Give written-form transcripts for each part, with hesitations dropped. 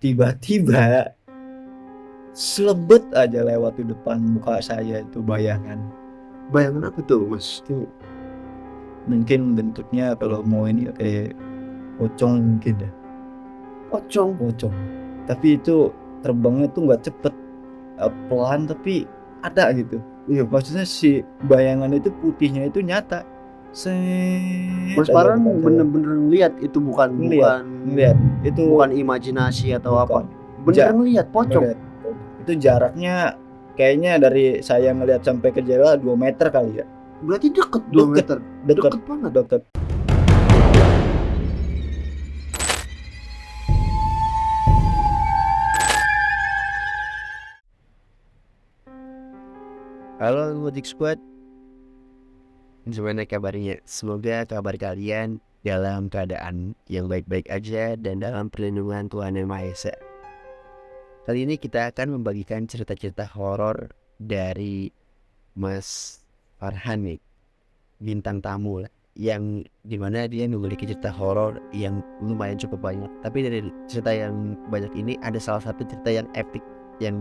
tiba-tiba selebet aja lewat di depan muka saya itu bayangan. Bayangan apa tuh Mas? Itu mungkin bentuknya kalau mau ini kayak pocong mungkin ya. Pocong. Tapi itu terbangnya tuh nggak cepet, pelan tapi ada gitu. Iya. Maksudnya si bayangan itu putihnya itu nyata. Mas Farhan bener-bener lihat itu bukan ngeliat itu bukan imajinasi atau bukan. apa. Bener ngelihat pocong. Itu jaraknya kayaknya dari saya ngelihat sampai ke jendela 2 meter kali ya. Berarti deket 2 meter. Deket banget. Deket. Halo Mudik Squad, Gimana kabarnya? Semoga kabar kalian dalam keadaan yang baik-baik aja dan dalam perlindungan Tuhan Yang Maha Esa. Kali ini kita akan membagikan cerita-cerita horor dari Mas Farhan nih, bintang tamu lah, yang dimana dia memiliki cerita horor yang lumayan cukup banyak. Tapi dari cerita yang banyak ini ada salah satu cerita yang epic yang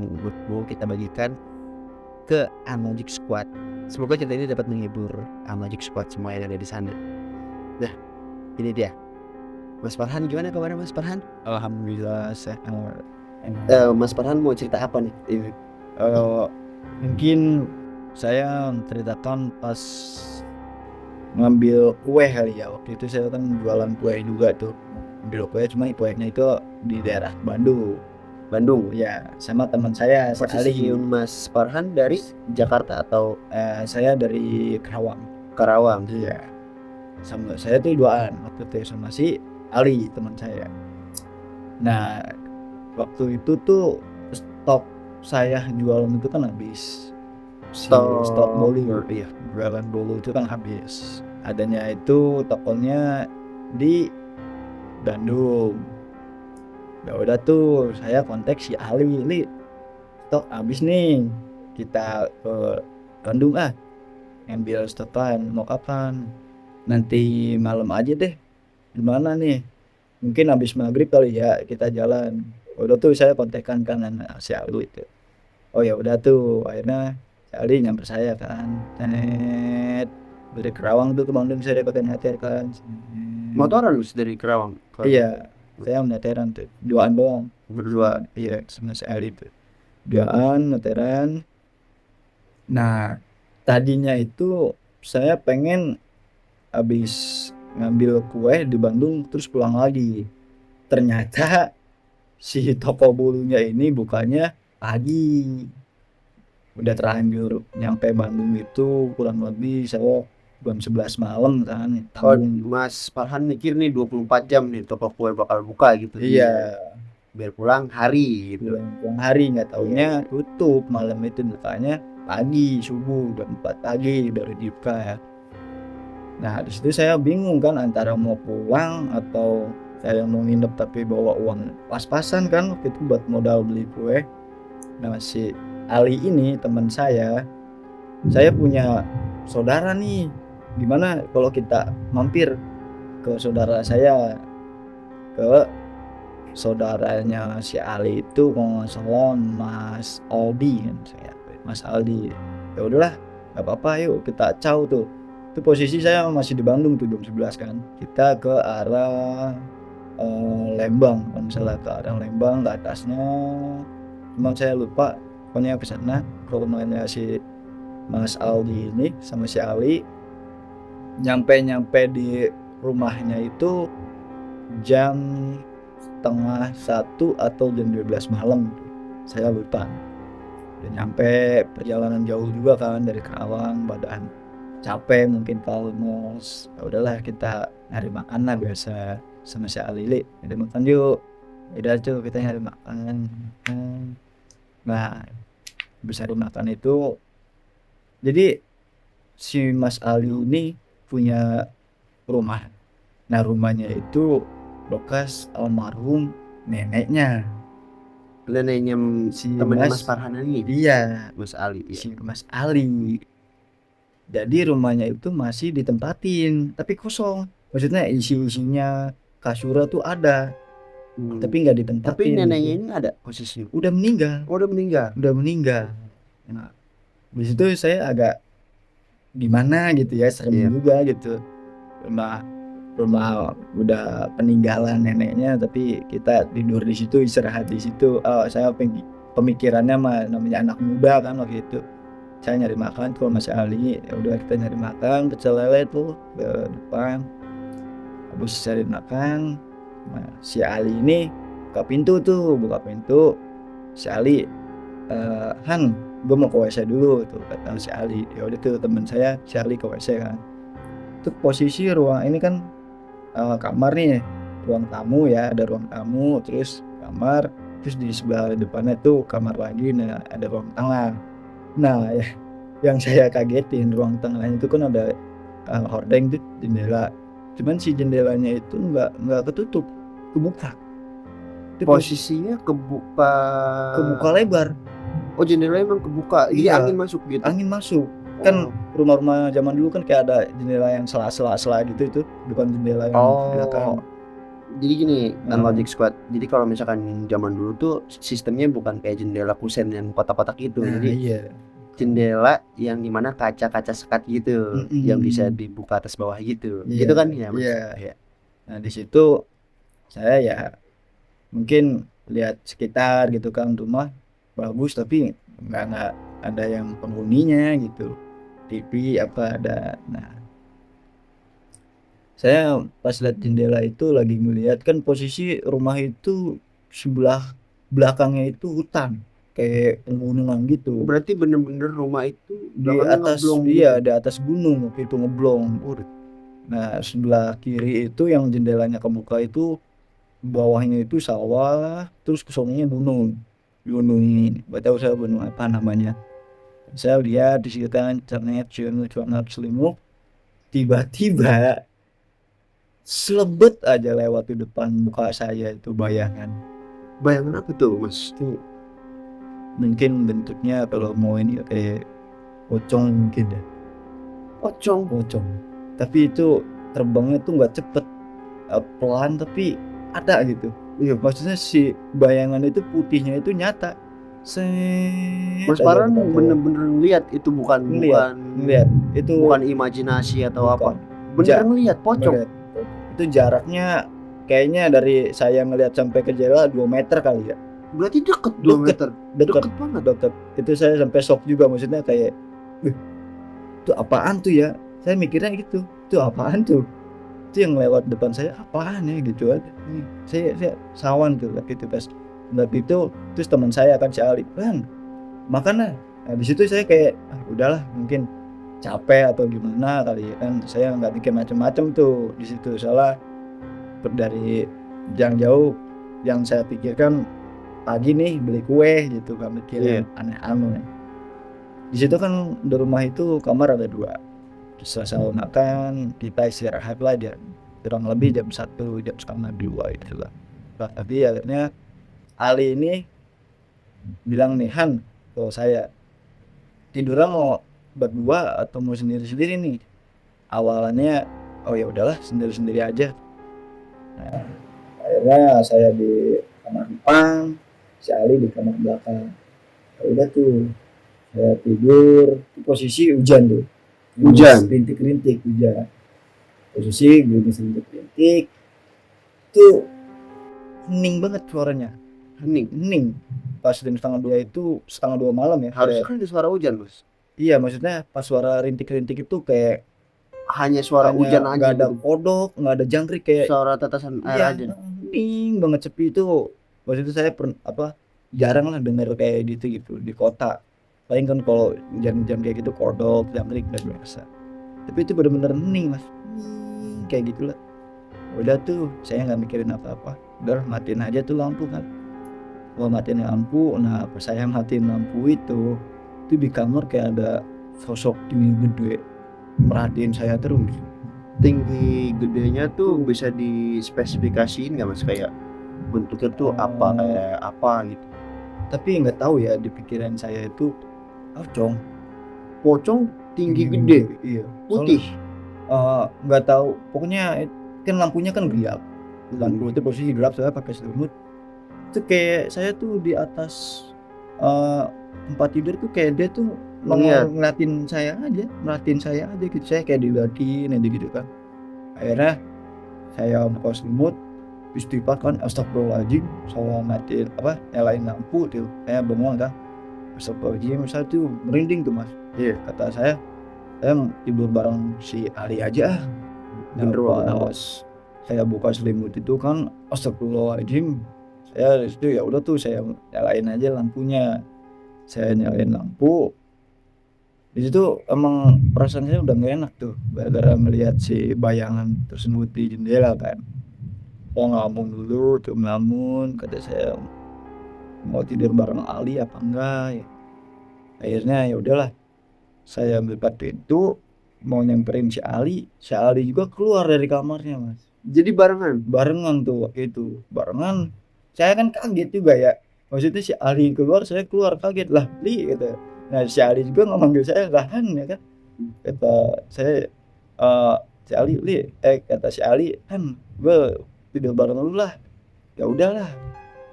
mau kita bagikan ke Magic Squad. Semoga cerita ini dapat menghibur Magic Squad semua yang ada di sana. Nah, ini dia. Mas Farhan, gimana kabarnya Mas Farhan? alhamdulillah sehat. Mas Farhan mau cerita apa nih? Mungkin saya ceritakan pas ngambil kue kali ya. Waktu itu saya kan jualan kue juga tuh. Ambil kue, cuma kuenya itu di daerah Bandung ya, sama teman saya Posisi Mas Farhan dari Jakarta atau saya dari Karawang. Iya. Sama saya tuh duaan waktu itu sama si Ali teman saya. Nah, waktu itu tuh stok saya jualan itu kan habis. Stok bolu, iya, jualan bolu itu kan habis. Adanya itu tokonya di Bandung. Ya udah tuh saya kontak si Ali, stok habis nih, kita ke Bandung ngambil stokan. Mau kapan? Nanti malam aja deh. Gimana nih? Mungkin habis maghrib kali ya kita jalan. Udah tuh saya kontekan kan si Ali itu. Oh ya udah tuh, akhirnya si Ali nyamper saya kan. Dari Kerawang tuh ke Bandung saya dapetin HTR kan. motoran lu dari Kerawang? Iya, saya meteran tuh, duaan doang. Berdua. Iya, sama si Ali tuh. Duaan, meteran. Nah, tadinya itu saya pengen habis ngambil kue di Bandung terus pulang lagi. Ternyata si toko bolunya ini bukanya pagi. Udah terlanjur nyampe Bandung itu kurang lebih saya jam 11 malam kan. Oh, Mas Farhan mikir nih 24 jam nih toko kue bakal buka gitu. Iya. Biar pulang hari gitu. Pulang hari, nggak taunya tutup malam itu, bukanya pagi, subuh jam 4 pagi baru dibuka ya. Nah, di situ saya bingung kan antara mau pulang atau saya mau nginep tapi bawa uang pas-pasan kan waktu itu buat modal beli kue. Nah, si Ali ini teman saya punya saudara nih. Gimana kalau kita mampir ke saudara saya, ke saudaranya si Ali itu kalau nggak salah Mas Aldi kan, Mas Aldi. Ya udahlah, nggak apa-apa, yuk kita caw tuh. Itu posisi saya masih di Bandung tuh jam 11 kan. Kita ke arah Lembang, kalau misalnya ke arah Lembang, ke atasnya memang saya lupa, pokoknya ke sana. Kalau namanya si Mas Aldi ini sama si Ali nyampe di rumahnya itu jam setengah 1 atau jam 12 malam, saya lupa. Udah nyampe, perjalanan jauh juga kan dari Karawang, badan capek mungkin palmus. Ya udahlah kita nyari makan lah biasa sama si Alili, nyari makan yuk. Udah tuh kita nyari makan. Nah, bisa makan itu, jadi si Mas Ali ini punya rumah. Nah, rumahnya itu bekas almarhum neneknya si temennya Mas Farhan ini. Iya, Mas Ali. Si Mas Ali. Jadi rumahnya itu masih ditempatin tapi kosong. Maksudnya isinya kasur tuh ada. tapi nggak ditempatin. Tapi neneknya gitu. ini ada posisi. Udah meninggal. Oh, udah meninggal. Nah, di situ saya agak gimana gitu ya, serem Iya. juga gitu. Rumah udah peninggalan neneknya, tapi kita tidur di situ, istirahat di situ. Saya pemikirannya mah namanya anak muda kan waktu itu. Saya nyari makan kalau masih Ali, ya udah kita nyari makan pecel lele tuh ke depan. Habis cari makan, nah, si Ali ini buka pintu. Si Ali, Han, gue mau ke WC dulu tuh kata si Ali. Ya udah tuh teman saya si Ali ke WC kan. Itu posisi ruang ini kan kamar nih, ruang tamu ya, ada ruang tamu, terus kamar, terus di sebelah depannya tuh kamar lagi, nah ada ruang tengah. Nah ya, yang saya kagetin ruang tengahnya itu kan ada hordeng tuh jendela, cuman si jendelanya itu nggak ketutup, kebuka. Itu Posisinya kebuka lebar, Oh, jendela emang kebuka. Jadi Iya. angin masuk gitu. angin masuk. Kan rumah-rumah zaman dulu kan kayak ada jendela yang sela-sela gitu, itu bukan jendela yang belakang. Jadi gini, Hmm. Logic Squad. Jadi kalau misalkan zaman dulu tuh sistemnya bukan kayak jendela kusen yang kotak-kotak gitu. Nah, Jadi iya. jendela yang dimana kaca-kaca sekat gitu, Mm-mm. yang bisa dibuka atas bawah gitu. Iya, Gitu kan ya, Mas? iya. Nah di situ saya ya mungkin lihat sekitar gitu kan, rumah bagus tapi nggak ada yang penghuninya gitu, TV apa ada. Nah saya pas lihat jendela itu lagi ngeliat kan posisi rumah itu sebelah belakangnya itu hutan kayak pegunungan gitu. Berarti bener-bener rumah itu Di belakangnya atas, ngeblong iya, gitu. di atas gunung waktu itu ngeblong. Nah sebelah kiri itu yang jendelanya kebuka itu, bawahnya itu sawah, terus kesononya gunung ini, gak tahu saya gunung apa namanya. Saya lihat di situ kan cernet selimut, tiba-tiba selebet aja lewat di depan muka saya itu bayangan. Bayangan apa tuh, Mas? Itu mungkin bentuknya kalau mau ini kayak pocong mungkin ya, pocong. Tapi itu terbangnya tuh nggak cepet, pelan tapi ada gitu. Iya. Maksudnya si bayangan itu putihnya itu nyata. Mas Aja Farhan depan saya. bener-bener lihat itu bukan Ngeliat itu bukan imajinasi atau bukan. apa. Bener ngelihat pocong. Ngeliat. Itu jaraknya kayaknya dari saya ngelihat sampai ke jendela 2 meter kali ya. Berarti deket 2 meter. Deket banget. Deket. Itu saya sampai shock juga, maksudnya kayak itu apaan tuh ya, saya mikirnya gitu, itu apaan tuh, itu yang lewat depan saya apaan ya gitu aja. Saya sawan tuh gitu pas lihat itu. Terus teman saya kan si Ali, Bang makan lah. Nah di situ saya kayak udahlah, mungkin capek atau gimana kali ya kan, saya nggak mikir macam-macam tuh di situ. Soalnya dari jauh yang saya pikirkan pagi nih beli kue gitu, gak mikirin aneh-aneh. Di situ kan di rumah itu kamar ada 2. Selesai makan kita istirahat lah, kurang lebih jam 1, jam setengah 2 itu lah. Tapi akhirnya Ali ini bilang nih, Han, kalau saya tidurnya mau berdua atau mau sendiri-sendiri nih. Awalnya oh ya udahlah sendiri-sendiri aja. Nah, akhirnya saya di kamar depan, si Ali di kamar belakang. Ya udah tuh saya tidur, posisi hujan tuh. Hujan. Rintik-rintik hujan. Posisi gerimis rintik-rintik. Tuh hening banget suaranya. Hening. Pas jam setengah 2 itu, setengah 2 malam ya. Harusnya kan ada suara hujan, Bos. Iya, maksudnya pas suara rintik-rintik itu kayak hanya suara hujan aja, nggak ada gitu. kodok, nggak ada jangkrik, kayak Suara tetesan air iya, aja. hening banget, sepi. Itu waktu itu saya jarang lah dengar kayak gitu di kota. Paling kan kalau jam-jam kayak gitu kodok, jangkrik dan biasa. Tapi itu benar-benar hening, Mas. Hening kayak gitulah. Udah tuh saya nggak mikirin apa-apa. Udah matiin aja tuh lampu kan. Kalau matiin lampu, nah pas saya matiin lampu itu di kamar kayak ada sosok tinggi gede merhatiin saya terus. Tinggi gedenya tuh bisa dispesifikasiin nggak, Mas? Kayak bentuknya tuh apa, kayak apa gitu. Tapi nggak tahu ya, di pikiran saya itu Pocong tinggi gede, iya, putih. nggak tahu, pokoknya kan lampunya kan gelap. lampu itu posisi gelap, saya pakai selimut. Itu kayak saya tuh di atas tempat tidur tuh kayak dia tuh Ngeliat. ngeliatin saya aja gitu. Saya kayak diliatin aja gitu kan. Akhirnya saya buka selimut, istighfar kan, astagfirullahaladzim, saya nyalain lampu tuh, saya bengong kan, astagfirullahaladzim, saya tuh merinding tuh mas. Iya. Kata saya mau tidur bareng si Ali aja. Nah, pas saya buka selimut itu kan, astagfirullahaladzim, saya itu ya udah tuh saya nyalain aja lampunya. Saya nyalain lampu. Di situ emang perasaan saya udah gak enak tuh, gara-gara melihat si bayangan tersebut di jendela kan. Ngomong dulu tuh, ngelamun, kata saya mau tidur bareng Ali apa enggak ya. Akhirnya ya udahlah, saya ambil pintu mau nyamperin si Ali juga keluar dari kamarnya mas. Jadi Barengan tuh waktu itu, barengan. Saya kan kaget juga ya, maksudnya si Ali keluar, saya keluar, kaget lah, Li gitu. Nah si Ali juga nggak manggil saya Lahan ya kan, kata saya si Ali, Li, kata si Ali, kan gue tidur bareng lu lah. Ya udahlah,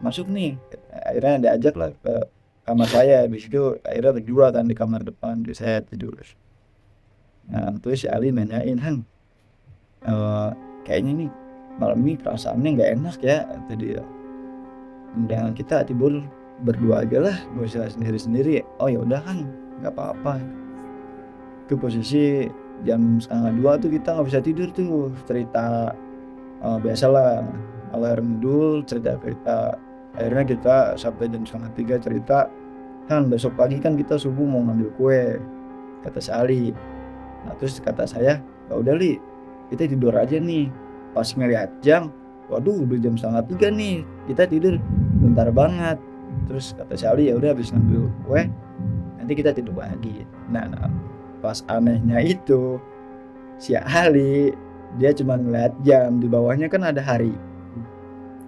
masuk nih. Akhirnya diajak lah ke kamar saya. Di situ akhirnya berdua kan di kamar depan, di saya tidur. Nah terus si Ali nanyain, Han, kayaknya nih malam ini perasaannya nggak enak ya, kata dia. Dengan kita tidur berdua aja lah, gak usah sendiri-sendiri. Oh ya udah kan, nggak apa-apa. Itu posisi jam 1:30 tuh kita nggak bisa tidur tuh, cerita biasalah alarm dulu, cerita. Akhirnya kita sampai jam 2:30 cerita, kan besok pagi kan kita subuh mau ngambil kue, kata si Ali. Nah terus kata saya, ya udah Li, kita tidur aja nih. Pas ngeliat jam, waduh udah jam 2:30 nih, kita tidur bentar banget. Terus kata si Ali, ya udah habis ngambil kue nanti kita tidur lagi. Nah pas anehnya itu si Ali dia cuma ngeliat jam, di bawahnya kan ada hari.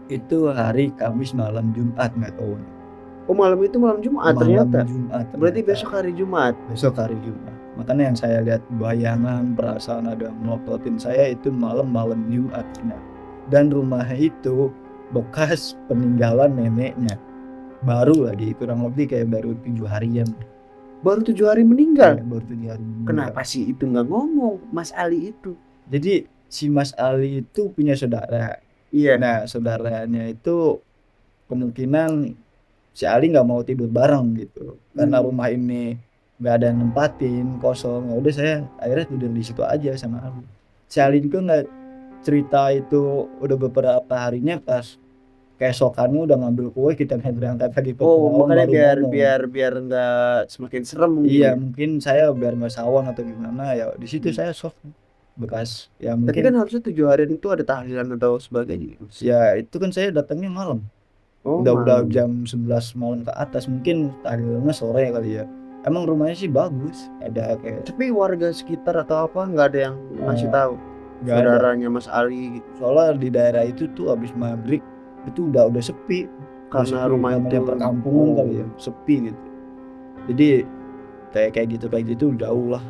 Itu hari Kamis malam Jumat, nggak tahu. Oh malam itu malam Jumat ternyata. Jumat. Berarti besok hari Jumat. Besok hari Jumat. Makanya yang saya lihat bayangan, perasaan ada melototin saya itu malam Jumat. Nah, dan rumah itu bekas peninggalan neneknya. Baru lagi, kurang lebih kayak baru 7 harian. Baru 7 hari meninggal? Ya, baru 7 hari meninggal. Kenapa sih itu nggak ngomong Mas Ali itu? Jadi si Mas Ali itu punya saudara. Iya. Nah saudaranya itu kemungkinan si Ali nggak mau tidur bareng gitu, karena rumah ini nggak ada yang nempatin, kosong. Ya udah saya akhirnya tidur di situ aja sama Ali. Si Ali juga nggak cerita itu udah beberapa harinya, pas keesokannya udah ngambil kue, kita berangkat lagi ke Oh makanya baru biar nggak semakin serem. Iya mungkin saya biar nggak sawan atau gimana ya, di situ saya shock bekas ya. Tapi Mungkin kan harusnya 7 hari itu ada tahlilan atau sebagainya. ya itu kan saya datangnya malam. Oh, udah jam 11 malam ke atas, mungkin tahlilannya sore kali ya. Emang rumahnya sih bagus, ada kayak, Tapi warga sekitar atau apa nggak ada yang ngasih tahu nggak ada. saudaranya Mas Ali gitu. Soalnya di daerah itu tuh abis maghrib itu udah sepi, Karena rumah itu perkampungan kali ya, sepi gitu. Jadi kayak gitu jauh lah.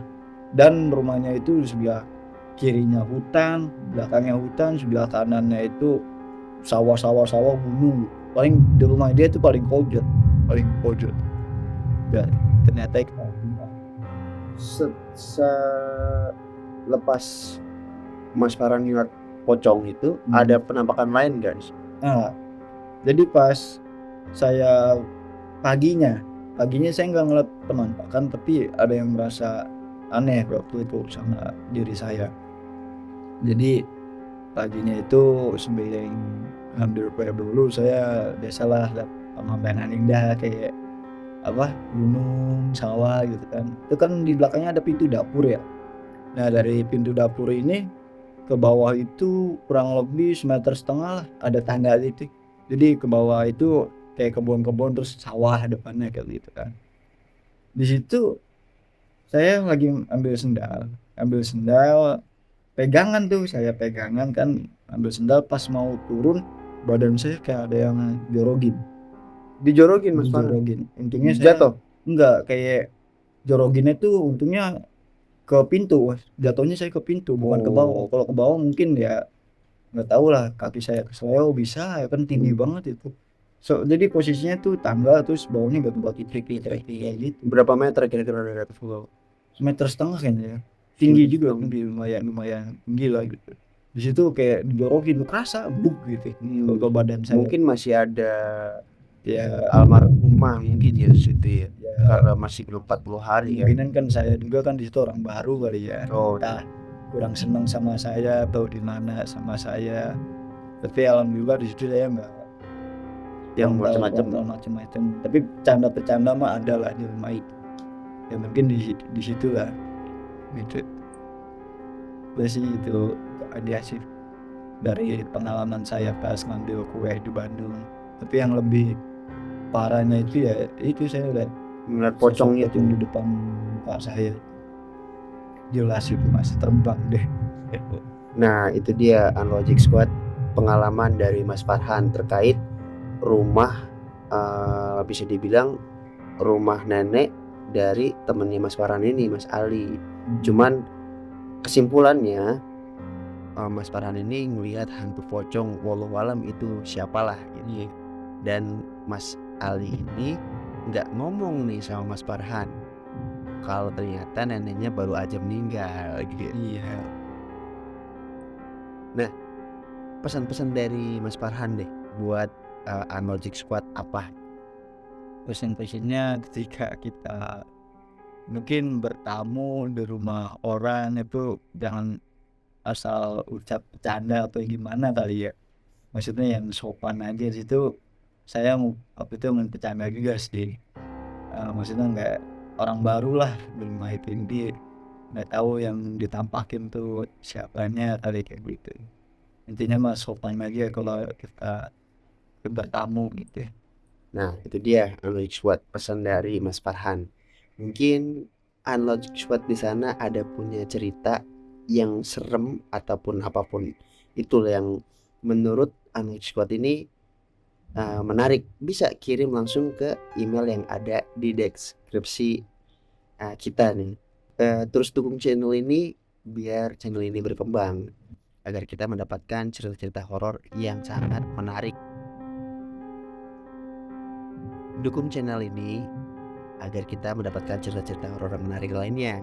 Dan rumahnya itu di sebelah kirinya hutan, belakangnya hutan, sebelah kanannya itu sawah gunung. Paling di rumah dia itu paling pojok. Dan ternyata lepas Mas Farhan lihat pocong itu, ada penampakan lain guys. Nah, jadi pas saya paginya saya nggak ngeliat penampakan, tapi ada yang merasa aneh waktu itu sama diri saya. Jadi paginya itu sebelum ngambil kue dulu, saya biasalah lihat pemandangan indah kayak gunung, sawah gitu kan. Itu kan di belakangnya ada pintu dapur ya. Nah dari pintu dapur ini ke bawah itu kurang lebih 1,5 meter lah, ada tangga gitu. Jadi ke bawah itu kayak kebun-kebun, terus sawah depannya kayak gitu kan. Di situ saya lagi ambil sendal, pegangan kan, ambil sendal, pas mau turun badan saya kayak ada yang Dijorokin Mas Farhan. Intinya saya Jatuh? Enggak, kayak joroginnya tuh untungnya ke pintu. Jatuhnya saya ke pintu, bukan ke bawah. Kalau ke bawah mungkin ya nggak tahu lah kaki saya kesleo bisa ya kan tinggi banget itu. Jadi posisinya tuh tangga terus bawahnya batu-batu trik-trik kayak gitu. Berapa meter kira-kira dari atas pulau? 1,5 meter kayaknya ya. Tinggi juga, tinggi lumayan lumayan tinggi lah gitu. Di situ kayak digorokin tuh kerasa buk gitu kalau badan saya. Mungkin masih ada Ya, almarhumah mungkin ya di situ ya. ya Karena masih belum 40 hari ya. kemungkinan kan saya juga kan di situ orang baru kali ya. Oh, Entah kurang senang sama saya atau di mana sama saya. Tapi alhamdulillah di situ saya nggak yang frontal macam-macam. macam-macam. Tapi bercanda-bercanda mah ada lah di rumah itu. Ya mungkin di situ lah. Gitu. Udah sih itu dia sih dari pengalaman saya pas ngambil kue di Bandung. Tapi yang lebih parahnya itu ya itu saya lihat Melihat pocong itu. di depan muka saya. Jelas itu masih terbang deh. Nah, itu dia Unlogic Squad, pengalaman dari Mas Farhan terkait rumah, bisa dibilang rumah nenek dari temennya Mas Farhan ini, Mas Ali. Cuman kesimpulannya, Mas Farhan ini ngelihat hantu pocong, wallahualam itu siapalah ini. Dan Mas Ali ini nggak ngomong nih sama Mas Farhan kalau ternyata neneknya baru aja meninggal gitu. Iya. Nah, pesan-pesan dari Mas Farhan deh buat Unlogic Squad apa? Pesan-pesannya ketika kita mungkin bertamu di rumah orang itu jangan asal ucap bercanda atau gimana kali ya. Maksudnya yang sopan aja di situ. Saya waktu itu bercanda juga sih. Maksudnya nggak orang baru lah di rumah itu dia nggak tahu yang ditampakin tuh siapanya kali kayak gitu. Intinya mah sopan aja kalau kita bertamu gitu. Nah, itu dia Unlogic Squad, pesan dari Mas Farhan. Mungkin Unlogic Squad di sana ada punya cerita yang serem ataupun apapun itulah yang menurut Unlogic Squad ini menarik, bisa kirim langsung ke email yang ada di deskripsi kita nih. Terus dukung channel ini biar channel ini berkembang agar kita mendapatkan cerita-cerita horor yang sangat menarik. Dukung channel ini agar kita mendapatkan cerita-cerita horor menarik lainnya.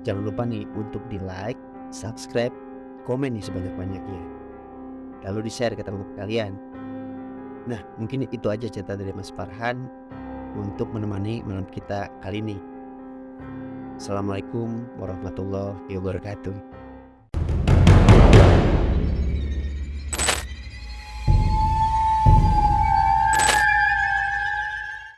Jangan lupa nih untuk di like, subscribe, komen nih sebanyak-banyaknya. Lalu di share ke teman-teman kalian. Nah, mungkin itu aja cerita dari Mas Farhan untuk menemani malam kita kali ini. Assalamualaikum warahmatullahi wabarakatuh.